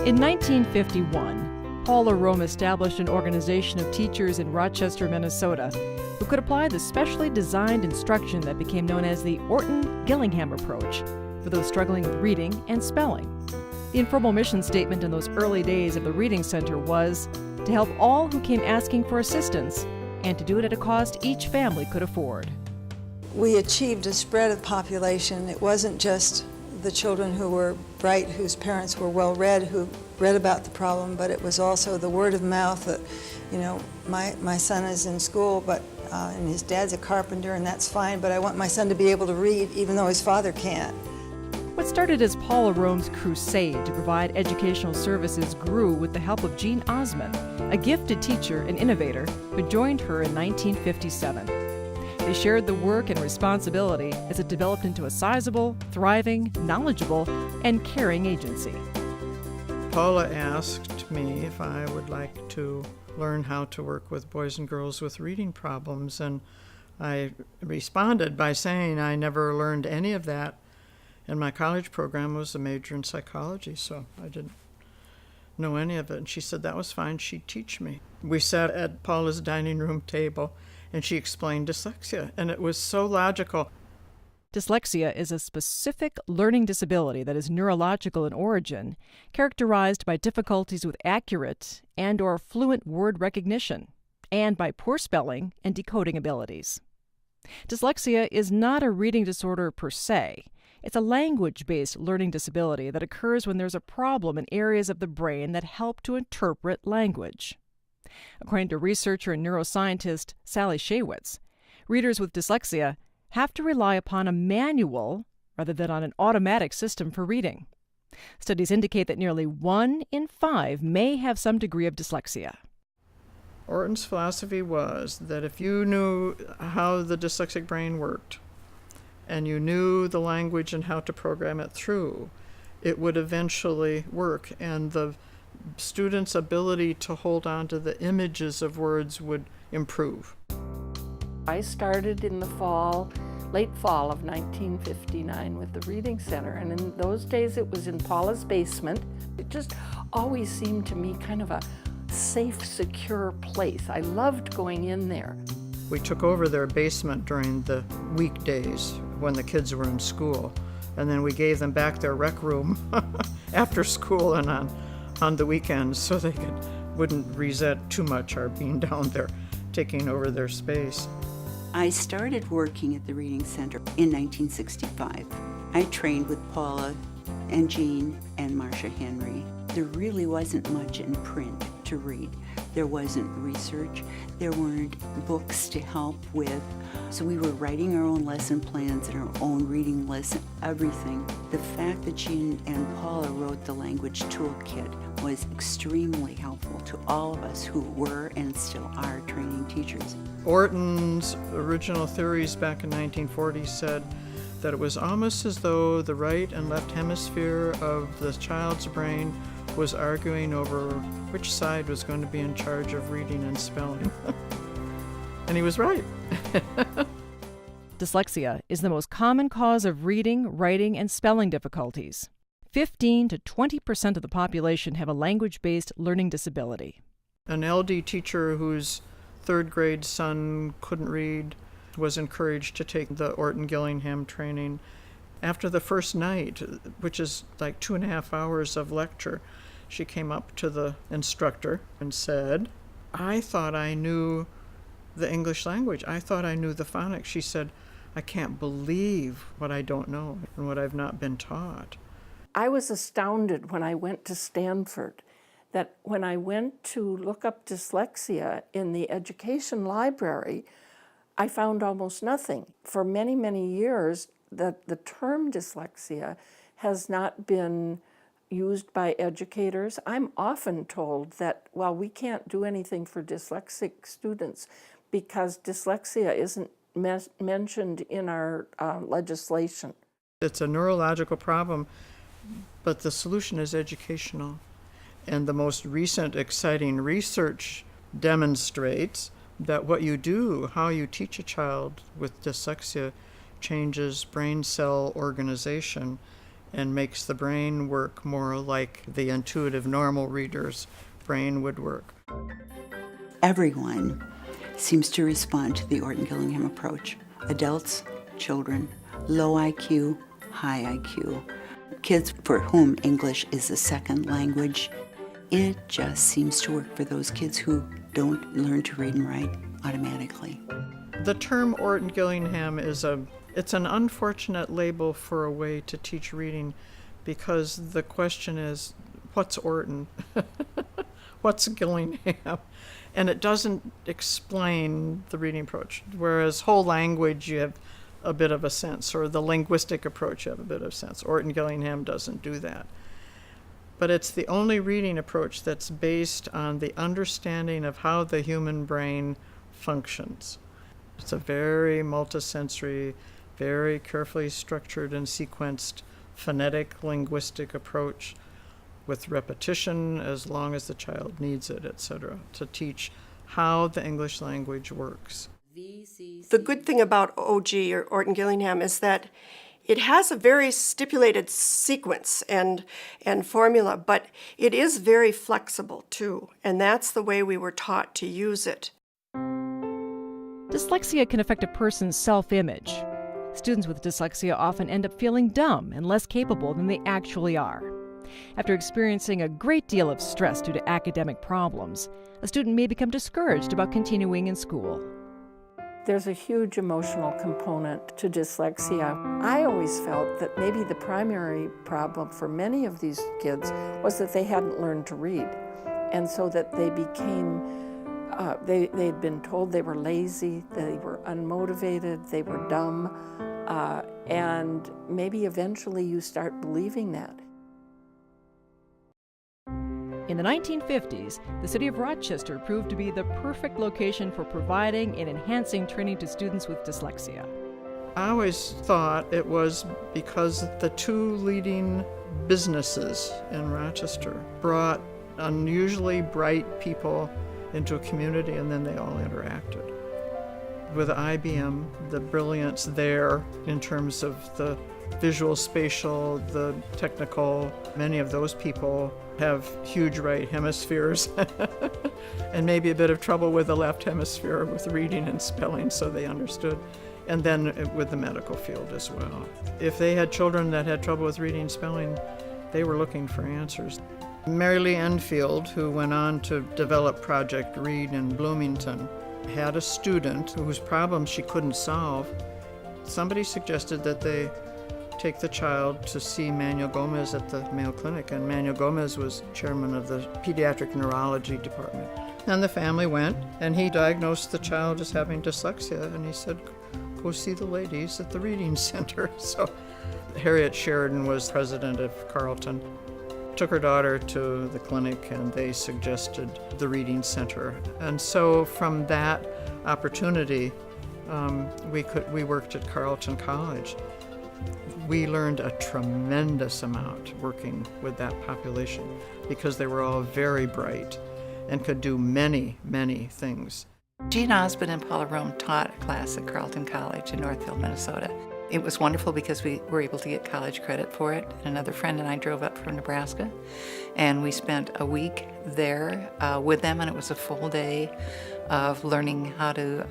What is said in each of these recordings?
In 1951, Paula Rome established an organization of teachers in Rochester, Minnesota, who could apply the specially designed instruction that became known as the Orton-Gillingham approach for those struggling with reading and spelling. The informal mission statement in those early days of the Reading Center was to help all who came asking for assistance and to do it at a cost each family could afford. We achieved a spread of population. It wasn't just the children who were bright, whose parents were well-read, who read about the problem, but it was also the word of mouth that, my son is in school, but and his dad's a carpenter, and that's fine, but I want my son to be able to read even though his father can't. What started as Paula Rome's crusade to provide educational services grew with the help of Jean Osmond, a gifted teacher and innovator who joined her in 1957. They shared the work and responsibility as it developed into a sizable, thriving, knowledgeable, and caring agency. Paula asked me if I would like to learn how to work with boys and girls with reading problems, and I responded by saying I never learned any of that, and my college program was a major in psychology, so I didn't know any of it. And she said that was fine, she'd teach me. We sat at Paula's dining room table, and she explained dyslexia, and it was so logical. Dyslexia is a specific learning disability that is neurological in origin, characterized by difficulties with accurate and/or fluent word recognition, and by poor spelling and decoding abilities. Dyslexia is not a reading disorder per se. It's a language-based learning disability that occurs when there's a problem in areas of the brain that help to interpret language. According to researcher and neuroscientist Sally Shaywitz, readers with dyslexia have to rely upon a manual rather than on an automatic system for reading. Studies indicate that nearly 1 in 5 may have some degree of dyslexia. Orton's philosophy was that if you knew how the dyslexic brain worked, and you knew the language and how to program it through, it would eventually work, and the student's ability to hold on to the images of words would improve. I started in the late fall of 1959 with the Reading Center, and in those days it was in Paula's basement. It just always seemed to me kind of a safe, secure place. I loved going in there. We took over their basement during the weekdays when the kids were in school, and then we gave them back their rec room after school and on the weekends so they wouldn't resent too much our being down there taking over their space. I started working at the Reading Center in 1965. I trained with Paula and Jean and Marcia Henry. There really wasn't much in print to read. There wasn't research. There weren't books to help with. So we were writing our own lesson plans and our own reading list, everything. The fact that Jean and Paula wrote the language toolkit was extremely helpful to all of us who were and still are training teachers. Orton's original theories back in 1940 said that it was almost as though the right and left hemisphere of the child's brain was arguing over which side was going to be in charge of reading and spelling. And he was right. Dyslexia is the most common cause of reading, writing, and spelling difficulties. 15 to 20% of the population have a language-based learning disability. An LD teacher whose third grade son couldn't read was encouraged to take the Orton-Gillingham training. After the first night, which is like 2.5 hours of lecture, she came up to the instructor and said, "I thought I knew the English language. I thought I knew the phonics." She said, "I can't believe what I don't know and what I've not been taught." I was astounded when I went to Stanford that when I went to look up dyslexia in the education library, I found almost nothing. For many, many years, the term dyslexia has not been used by educators. I'm often told that, well, we can't do anything for dyslexic students because dyslexia isn't mentioned in our legislation. It's a neurological problem, but the solution is educational. And the most recent exciting research demonstrates that what you do, how you teach a child with dyslexia, changes brain cell organization and makes the brain work more like the intuitive normal reader's brain would work. Everyone seems to respond to the Orton-Gillingham approach. Adults, children, low IQ, high IQ, kids for whom English is a second language. It just seems to work for those kids who don't learn to read and write automatically. The term Orton-Gillingham it's an unfortunate label for a way to teach reading, because the question is, what's Orton? What's Gillingham? And it doesn't explain the reading approach, whereas whole language you have a bit of a sense, or the linguistic approach you have a bit of sense. Orton-Gillingham doesn't do that. But it's the only reading approach that's based on the understanding of how the human brain functions. It's a very multisensory, very carefully structured and sequenced phonetic linguistic approach with repetition as long as the child needs it, etc., to teach how the English language works. The good thing about OG, or Orton-Gillingham, is that it has a very stipulated sequence and formula, but it is very flexible too, and that's the way we were taught to use it. Dyslexia can affect a person's self-image. Students with dyslexia often end up feeling dumb and less capable than they actually are. After experiencing a great deal of stress due to academic problems, a student may become discouraged about continuing in school. There's a huge emotional component to dyslexia. I always felt that maybe the primary problem for many of these kids was that they hadn't learned to read, and so that they became they'd been told they were lazy, they were unmotivated, they were dumb, and maybe eventually you start believing that. In the 1950s, the city of Rochester proved to be the perfect location for providing and enhancing training to students with dyslexia. I always thought it was because the two leading businesses in Rochester brought unusually bright people into a community, and then they all interacted. With IBM, the brilliance there in terms of the visual, spatial, the technical, many of those people have huge right hemispheres and maybe a bit of trouble with the left hemisphere with reading and spelling, so they understood. And then with the medical field as well. If they had children that had trouble with reading and spelling, they were looking for answers. Mary Lee Enfield, who went on to develop Project Read in Bloomington, had a student whose problem she couldn't solve. Somebody suggested that they take the child to see Manuel Gomez at the Mayo Clinic, and Manuel Gomez was chairman of the pediatric neurology department. And the family went, and he diagnosed the child as having dyslexia, and he said, go see the ladies at the reading center. So Harriet Sheridan was president of Carleton, took her daughter to the clinic, and they suggested the reading center. And so from that opportunity, we worked at Carleton College. We learned a tremendous amount working with that population because they were all very bright and could do many, many things. Jean Osmond and Paula Rome taught a class at Carleton College in Northfield, Minnesota. It was wonderful because we were able to get college credit for it. Another friend and I drove up from Nebraska, and we spent a week there with them, and it was a full day of learning how to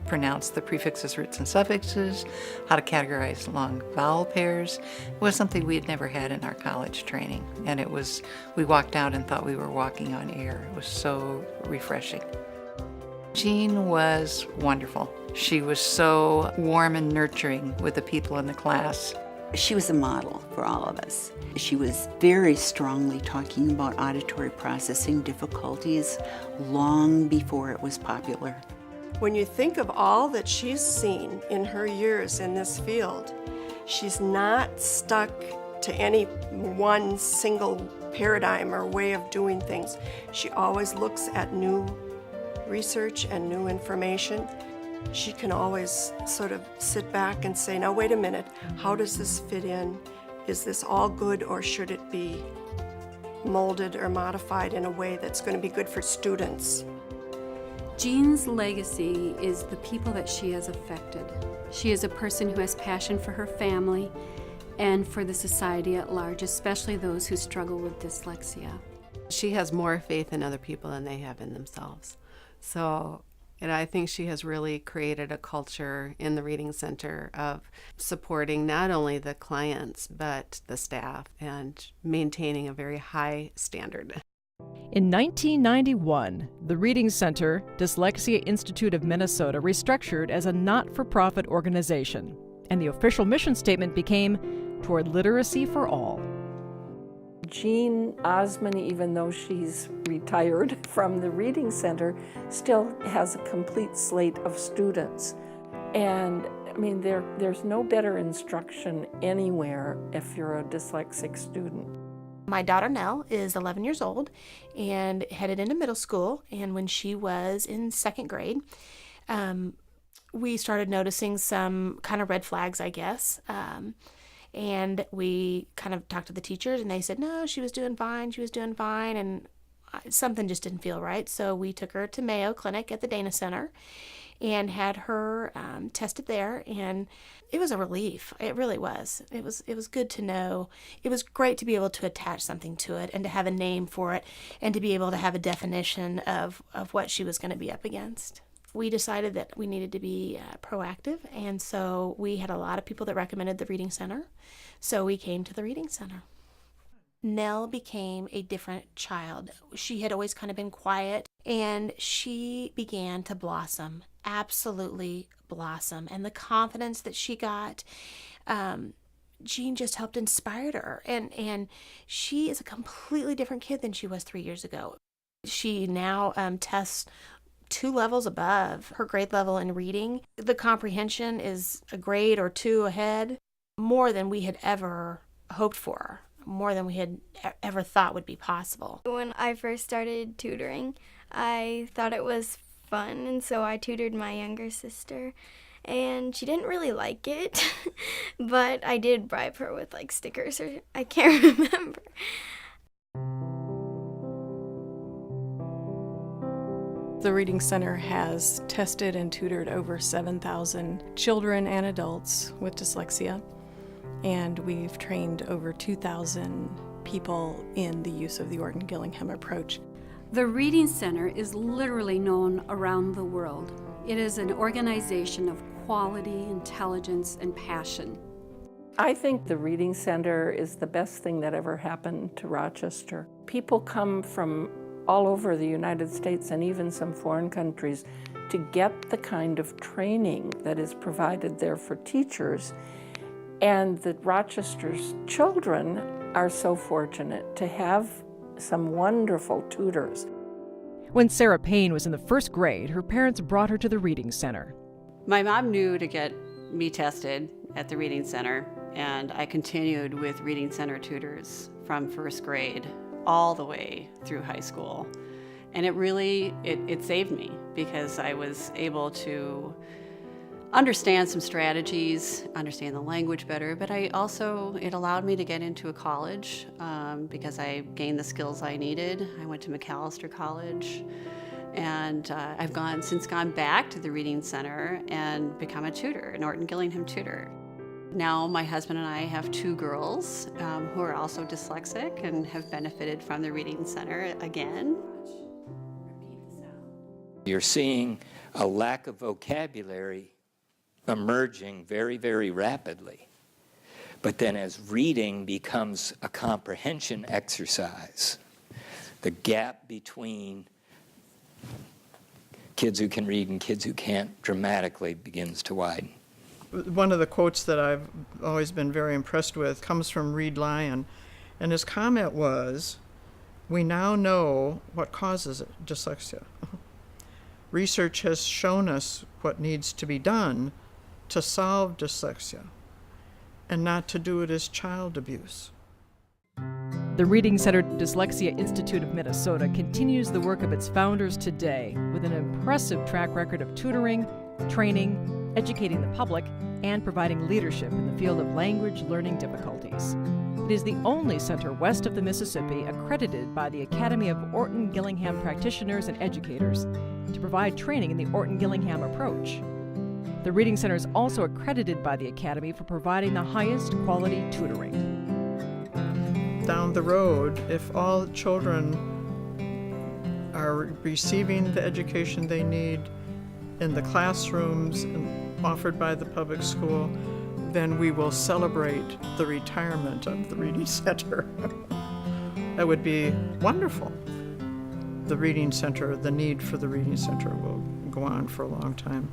pronounce the prefixes, roots, and suffixes, how to categorize long vowel pairs. It was something we had never had in our college training, and we walked out and thought we were walking on air. It was so refreshing. Jean was wonderful. She was so warm and nurturing with the people in the class. She was a model for all of us. She was very strongly talking about auditory processing difficulties long before it was popular. When you think of all that she's seen in her years in this field, she's not stuck to any one single paradigm or way of doing things. She always looks at new research and new information. She can always sort of sit back and say, now wait a minute, how does this fit in? Is this all good, or should it be molded or modified in a way that's going to be good for students? Jean's legacy is the people that she has affected. She is a person who has passion for her family and for the society at large, especially those who struggle with dyslexia. She has more faith in other people than they have in themselves. So, and I think she has really created a culture in the Reading Center of supporting not only the clients, but the staff, and maintaining a very high standard. In 1991, the Reading Center, Dyslexia Institute of Minnesota, restructured as a not-for-profit organization, and the official mission statement became "Toward Literacy for All." Jean Osman, even though she's retired from the Reading Center, still has a complete slate of students. And I mean, there's no better instruction anywhere if you're a dyslexic student. My daughter Nell is 11 years old and headed into middle school. And when she was in second grade, we started noticing some kind of red flags, I guess. And we kind of talked to the teachers, and they said, no, she was doing fine, and something just didn't feel right. So we took her to Mayo Clinic at the Dana Center and had her tested there, and it was a relief. It really was. It was good to know. It was great to be able to attach something to it and to have a name for it and to be able to have a definition of what she was going to be up against. We decided that we needed to be proactive, and so we had a lot of people that recommended the Reading Center, so we came to the Reading Center. Nell became a different child. She had always kind of been quiet, and she began to blossom, absolutely blossom, and the confidence that she got, Jean just helped inspire her, and she is a completely different kid than she was 3 years ago. She now tests 2 levels above her grade level in reading. The comprehension is a grade or 2 ahead, more than we had ever hoped for, more than we had ever thought would be possible. When I first started tutoring, I thought it was fun, and so I tutored my younger sister, and she didn't really like it, but I did bribe her with like stickers, or I can't remember. The Reading Center has tested and tutored over 7,000 children and adults with dyslexia, and we've trained over 2,000 people in the use of the Orton-Gillingham approach. The Reading Center is literally known around the world. It is an organization of quality, intelligence, and passion. I think the Reading Center is the best thing that ever happened to Rochester. People come from all over the United States and even some foreign countries to get the kind of training that is provided there for teachers. And that Rochester's children are so fortunate to have some wonderful tutors. When Sarah Payne was in the first grade, her parents brought her to the Reading Center. My mom knew to get me tested at the Reading Center, and I continued with Reading Center tutors from first grade all the way through high school. And it really, it saved me, because I was able to understand some strategies, understand the language better, but it allowed me to get into a college because I gained the skills I needed. I went to McAllister College, and I've since gone back to the Reading Center and become a tutor, an Orton-Gillingham tutor. Now my husband and I have 2 girls who are also dyslexic and have benefited from the Reading Center again. You're seeing a lack of vocabulary emerging very, very rapidly. But then as reading becomes a comprehension exercise, the gap between kids who can read and kids who can't dramatically begins to widen. One of the quotes that I've always been very impressed with comes from Reed Lyon, and his comment was, "We now know what causes dyslexia. Research has shown us what needs to be done to solve dyslexia, and not to do it as child abuse." The Reading Center Dyslexia Institute of Minnesota continues the work of its founders today with an impressive track record of tutoring, training, educating the public, and providing leadership in the field of language learning difficulties. It is the only center west of the Mississippi accredited by the Academy of Orton-Gillingham Practitioners and Educators to provide training in the Orton-Gillingham approach. The Reading Center is also accredited by the Academy for providing the highest quality tutoring. Down the road, if all children are receiving the education they need in the classrooms offered by the public school, then we will celebrate the retirement of the Reading Center. That would be wonderful. The Reading Center, the need for the Reading Center will go on for a long time.